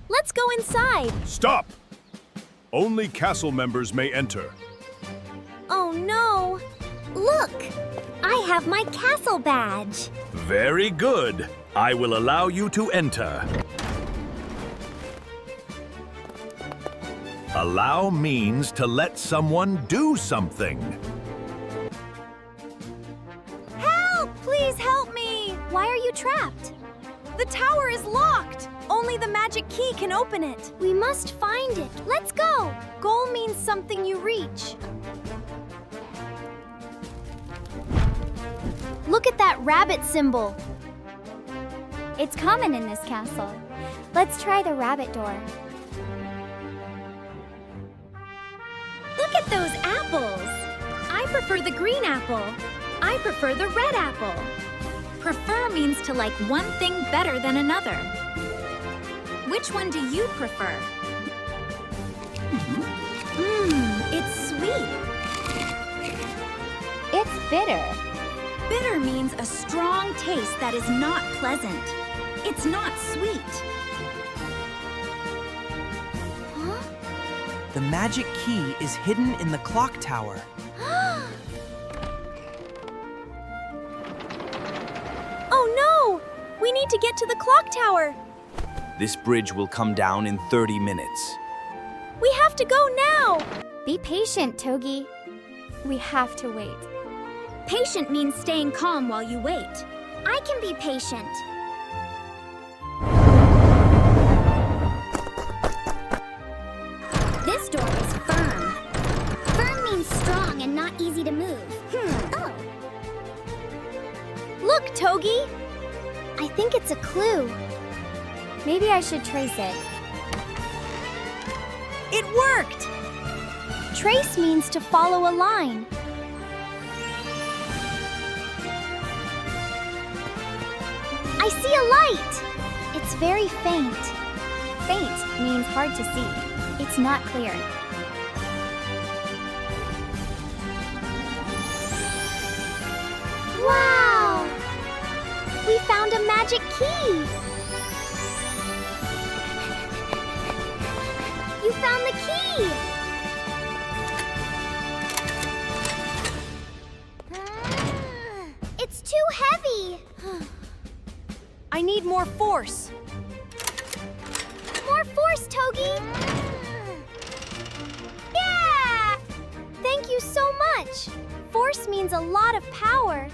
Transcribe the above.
Let's go inside. Stop! Only castle members may enter. Oh no! Look! I have my castle badge. Very good. I will allow you to enter. Allow means to let someone do something. Help! Please help me! Why are you trapped? The tower is locked! Only the magic key can open it. We must find it. Let's go! Goal means something you reach. Look at that rabbit symbol. It's common in this castle. Let's try the rabbit door. Look at those apples. I prefer the green apple. I prefer the red apple. Prefer means to like one thing better than another. Which one do you prefer? It's sweet. It's bitter. Bitter means a strong taste that is not pleasant. It's not sweet. Huh? The magic key is hidden in the clock tower. Oh no! We need to get to the clock tower. This bridge will come down in 30 minutes. We have to go now. Be patient, Togi. We have to wait. Patient means staying calm while you wait. I can be patient. This door is firm. Firm means strong and not easy to move. Oh. Look, Togi. I think it's a clue. Maybe I should trace it. It worked! Trace means to follow a line. I see a light! It's very faint. Faint means hard to see. It's not clear. Wow! We found a magic key! You found the key! It's too heavy! I need more force. More force, Togi! Yeah! Thank you so much! Force means a lot of power.